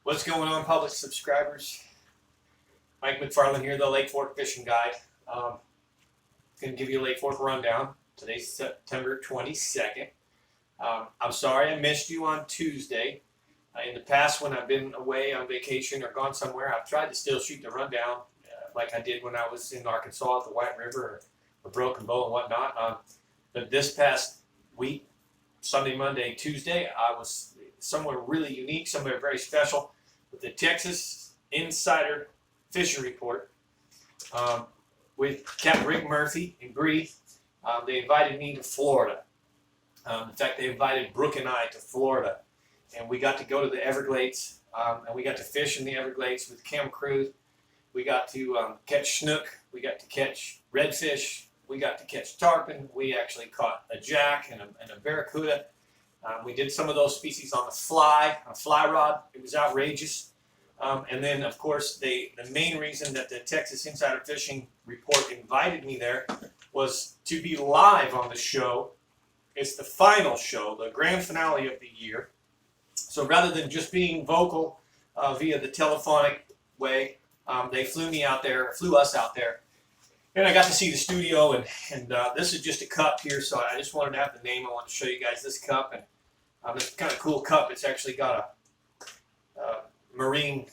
What's going on, public subscribers? Mike McFarland here, the Lake Fork Fishing Guide. Going to give you a Lake Fork rundown. Today's September 22nd. I'm sorry I missed you on Tuesday. In the past, when I've been away on vacation or gone somewhere, I've tried to still shoot the rundown like I did when I was in Arkansas at the White River or Broken Bow and whatnot. But this past week, Sunday, Monday, Tuesday, I was somewhere really unique, somewhere very special with the Texas Insider Fishing Report with Captain Rick Murphy and Bree. They invited me to Florida. In fact, they invited Brooke and I to Florida, and we got to go to the Everglades, and we got to fish in the Everglades with Cam Cruz. We got to catch snook. We got to catch redfish. We got to catch tarpon. We actually caught a jack and a barracuda. We did some of those species on a fly rod. It was outrageous. And then, of course, the main reason that the Texas Insider Fishing Report invited me there was to be live on the show. It's the final show, the grand finale of the year. So rather than just being vocal via the telephonic way, they flew us out there. And I got to see the studio, and this is just a cup here, so I just wanted to have the name. I want to show you guys this cup, and it's kind of cool cup. It's actually got a marine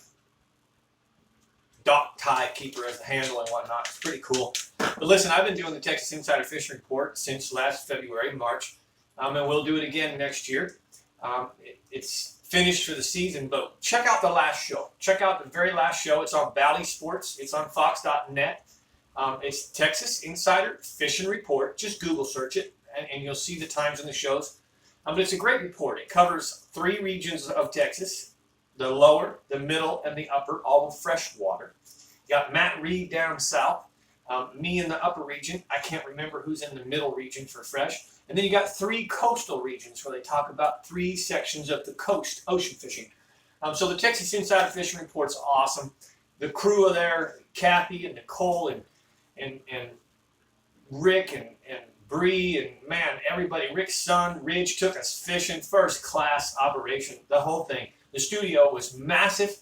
dock tie keeper as the handle and whatnot. It's pretty cool. But listen, I've been doing the Texas Insider Fishing Report since last February, March, and we'll do it again next year. It's finished for the season, but check out the last show. Check out the very last show. It's on Bally Sports. It's on Fox.net. It's Texas Insider Fishing Report. Just Google search it, and you'll see the times and the shows. But it's a great report. It covers 3 regions of Texas: the lower, the middle, and the upper, all with fresh water. You got Matt Reed down south, me in the upper region. I can't remember who's in the middle region for fresh. And then you got 3 coastal regions where they talk about 3 sections of the coast, ocean fishing. So the Texas Insider Fishing Report's awesome. The crew are there, Kathy and Nicole and Rick and Bree, and man, everybody. Rick's son, Ridge, took us fishing, first class operation, the whole thing. The studio was massive.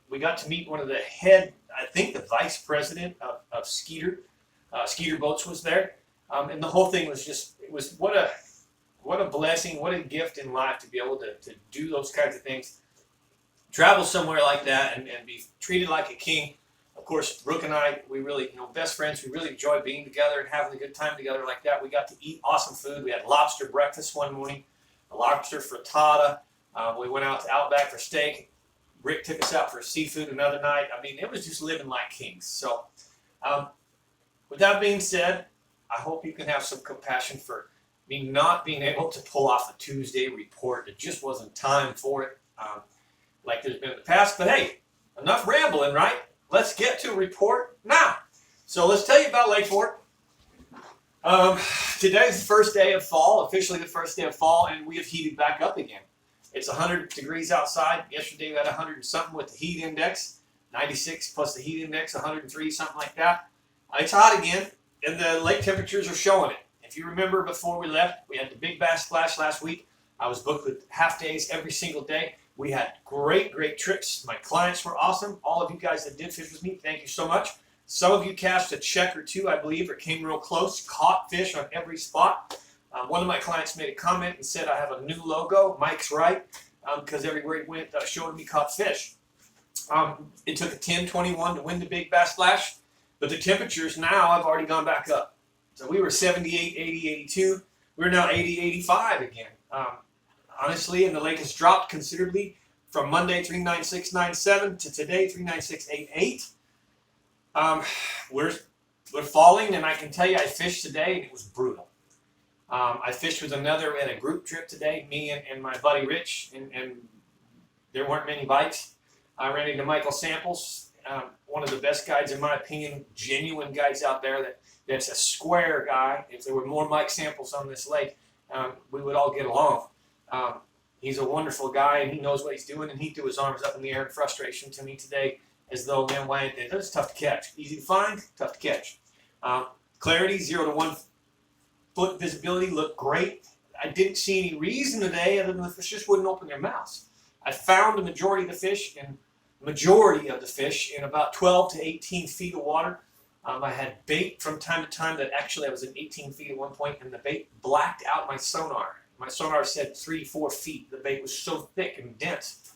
We got to meet one of the head, I think the vice president of Skeeter. Skeeter Boats was there. And the whole thing was just, what a blessing, what a gift in life to be able to do those kinds of things. Travel somewhere like that and be treated like a king. Of course, Brooke and I, we really, best friends, we really enjoy being together and having a good time together like that. We got to eat awesome food. We had lobster breakfast one morning, a lobster frittata. We went out to Outback for steak. Rick took us out for seafood another night. I mean, it was just living like kings. So, with that being said, I hope you can have some compassion for me not being able to pull off a Tuesday report. It just wasn't time for it, like there's been in the past. But hey, enough rambling, right? Let's get to a report now. So let's tell you about Lake Fork. Today's the first day of fall, officially the first day of fall, and we have heated back up again. It's 100 degrees outside. Yesterday we had 100 and something with the heat index, 96 plus the heat index, 103, something like that. It's hot again, and the lake temperatures are showing it. If you remember before we left, we had the big bass splash last week. I was booked with half days every single day. We had great trips. My clients were awesome. All of you guys that did fish with me, thank you so much. Some of you cast a check or two, I believe, or came real close, caught fish on every spot. One of my clients made a comment and said, I have a new logo. Mike's right, because everywhere he went, showed me caught fish. It took a 10-21 to win the big bass splash, but the temperatures now have already gone back up. So we were 78, 80, 82. We're now 80, 85 again. Honestly, and the lake has dropped considerably from Monday 396.97 to today 396.88. We're falling, and I can tell you I fished today and it was brutal. I fished with another at a group trip today, me and my buddy Rich, and there weren't many bites. I ran into Michael Samples, one of the best guides in my opinion, genuine guides out there. That's a square guy. If there were more Mike Samples on this lake, we would all get along. He's a wonderful guy, and he knows what he's doing, and he threw his arms up in the air in frustration to me today, as though, man, why ain't they? That's tough to catch. Easy to find, tough to catch. Clarity, 0 to 1 foot visibility looked great. I didn't see any reason today other than the fish just wouldn't open their mouths. I found the majority of the fish in about 12 to 18 feet of water. I had bait from time to time that actually I was at 18 feet at one point, and the bait blacked out my sonar. My sonar said 3-4 feet. The bait was so thick and dense.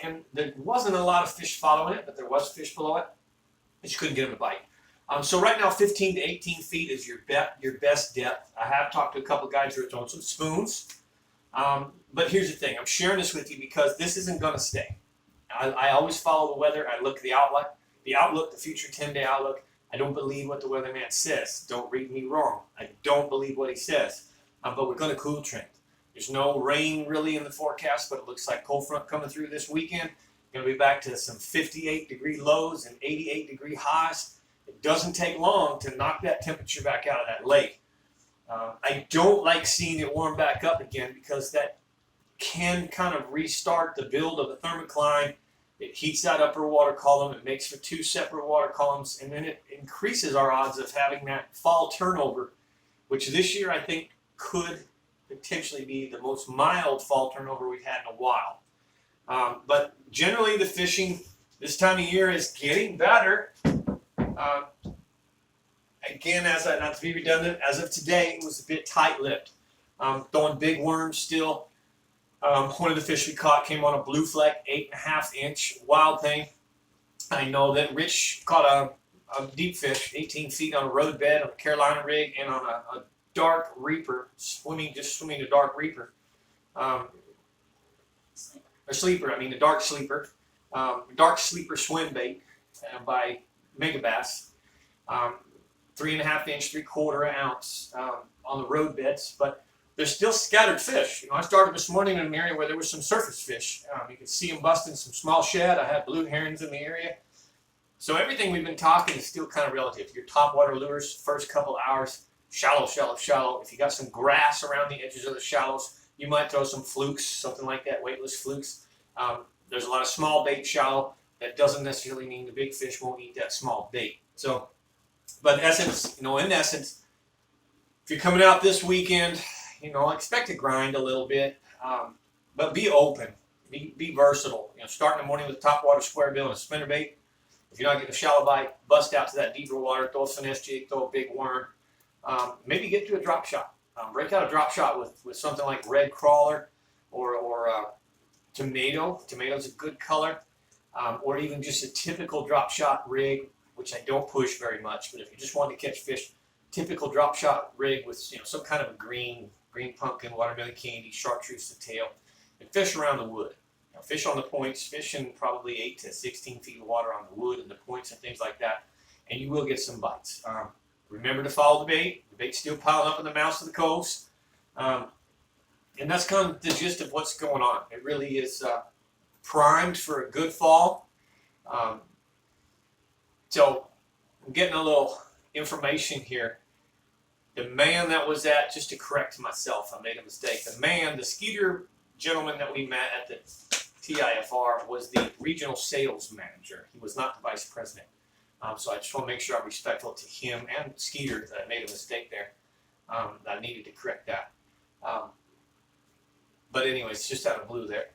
And there wasn't a lot of fish following it, but there was fish below it. I just couldn't get them to bite. So right now, 15 to 18 feet is your best depth. I have talked to a couple guys who are throwing some spoons. But here's the thing. I'm sharing this with you because this isn't going to stay. I always follow the weather. I look at the outlook, the future 10-day outlook. I don't believe what the weatherman says. Don't read me wrong. I don't believe what he says. But we're going to cool trend. There's no rain really in the forecast, but it looks like cold front coming through this weekend. Going to be back to some 58-degree lows and 88-degree highs. It doesn't take long to knock that temperature back out of that lake. I don't like seeing it warm back up again because that can kind of restart the build of the thermocline. It heats that upper water column. It makes for 2 separate water columns, and then it increases our odds of having that fall turnover, which this year I think could potentially be the most mild fall turnover we've had in a while. But generally the fishing this time of year is getting better. Again, not to be redundant, as of today, it was a bit tight-lipped. Throwing big worms still. One of the fish we caught came on a blue fleck, 8.5-inch wild thing. I know that Rich caught a deep fish, 18 feet on a road bed on a Carolina rig and on a dark reaper, swimming a dark reaper. A dark sleeper. Dark sleeper swim bait by Megabass. 3.5-inch, 3/4 ounce on the road beds, but there's still scattered fish. I started this morning in an area where there was some surface fish. You could see them busting some small shad. I had blue herons in the area. So everything we've been talking is still kind of relative. Your top water lures, first couple hours, shallow, shallow, shallow. If you got some grass around the edges of the shallows, you might throw some flukes, something like that, weightless flukes. There's a lot of small bait shallow. That doesn't necessarily mean the big fish won't eat that small bait. So, but in essence, if you're coming out this weekend, expect to grind a little bit, but be open, be versatile. Start in the morning with a top water square bill and a spinnerbait. If you're not getting a shallow bite, bust out to that deeper water, throw a finesse jig, throw a big worm. Maybe get to a drop shot. Break out a drop shot with something like red crawler or tomato. Tomato's a good color. Or even just a typical drop shot rig, which I don't push very much. But if you just want to catch fish, typical drop shot rig with some kind of a green pumpkin, watermelon candy, chartreuse to tail, and fish around the wood. Fish on the points, fish in probably 8 to 16 feet of water on the wood and the points and things like that, and you will get some bites. Remember to follow the bait. The bait's still piling up in the mouths of the coves. And that's kind of the gist of what's going on. It really is primed for a good fall. So I'm getting a little information here. The man that was just to correct myself, I made a mistake. The Skeeter gentleman that we met at the TIFR was the regional sales manager. He was not the vice president. So I just want to make sure I'm respectful to him and Skeeter that I made a mistake there. I needed to correct that. But anyways, just out of blue there.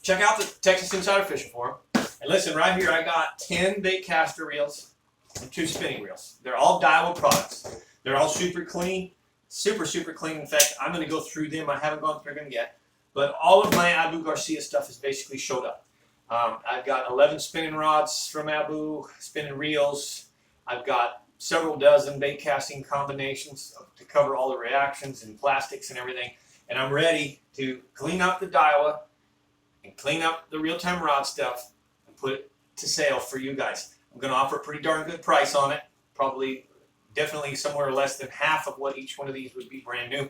Check out the Texas Insider Fishing Forum. And listen, right here I got 10 bait caster reels and 2 spinning reels. They're all Daiwa products. They're all super clean, super, super clean. In fact, I'm going to go through them. I haven't gone through them yet. But all of my Abu Garcia stuff has basically showed up. I've got 11 spinning rods from Abu, spinning reels. I've got several dozen bait casting combinations to cover all the reactions and plastics and everything. And I'm ready to clean up the Daiwa and clean up the real-time rod stuff and put it to sale for you guys. I'm going to offer a pretty darn good price on it. Definitely somewhere less than half of what each one of these would be brand new.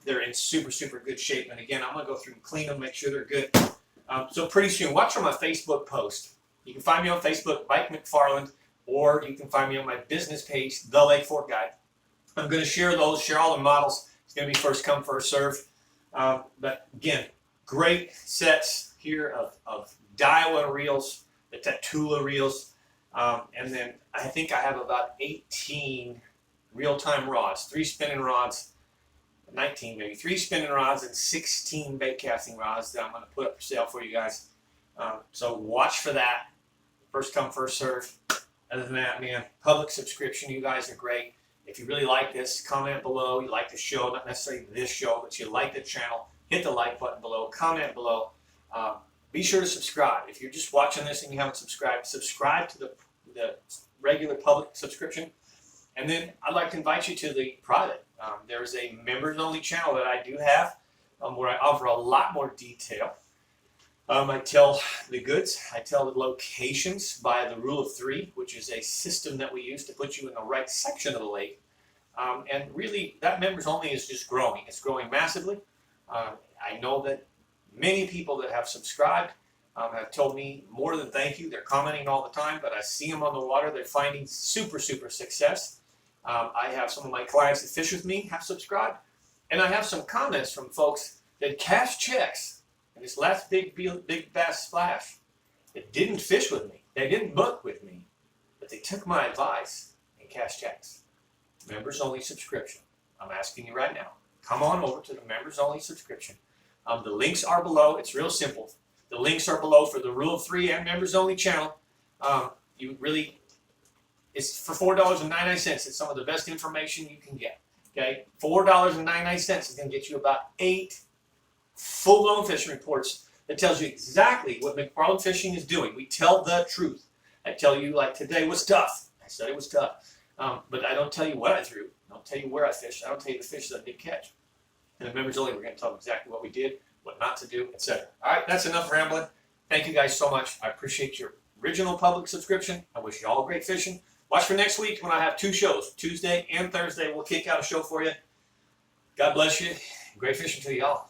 They're in super, super good shape. And again, I'm going to go through and clean them, make sure they're good. So pretty soon, watch for my Facebook post. You can find me on Facebook, Mike McFarland, or you can find me on my business page, The Lake Fork Guide. I'm going to share all the models. It's going to be first come, first serve. But again, great sets here of Daiwa reels, the Tatula reels. And then I think I have about 18 real-time rods, 3 spinning rods, 19 maybe, 3 spinning rods and 16 bait casting rods that I'm going to put up for sale for you guys. So watch for that. First come, first serve. Other than that, man, public subscription, you guys are great. If you really like this, comment below. You like the show, not necessarily this show, but you like the channel, hit the like button below, comment below. Be sure to subscribe. If you're just watching this and you haven't subscribed, subscribe to the regular public subscription. And then I'd like to invite you to the private. There's a members-only channel that I do have where I offer a lot more detail. I tell the goods, I tell the locations by the rule of 3, which is a system that we use to put you in the right section of the lake. And really, that members only is just growing. It's growing massively. I know that many people that have subscribed have told me more than thank you. They're commenting all the time, but I see them on the water. They're finding super success. I have some of my clients that fish with me have subscribed. And I have some comments from folks that cash checks. And this last big bass splash, they didn't fish with me. They didn't book with me. But they took my advice and cash checks. Members only subscription. I'm asking you right now. Come on over to the members only subscription. The links are below. It's real simple. The links are below for the Rule of 3 and members only channel. It's for $4.99. It's some of the best information you can get. Okay, $4.99 is going to get you about 8 full-blown fishing reports that tells you exactly what McFarland Fishing is doing. We tell the truth. I tell you, like today was tough. I said it was tough. But I don't tell you what I threw. I don't tell you where I fished. I don't tell you the fish that I did catch. And the members only, we're going to tell them exactly what we did, what not to do, etc. All right, that's enough rambling. Thank you guys so much. I appreciate your original public subscription. I wish you all great fishing. Watch for next week when I have 2 shows. Tuesday and Thursday, we'll kick out a show for you. God bless you. Great fishing to you all.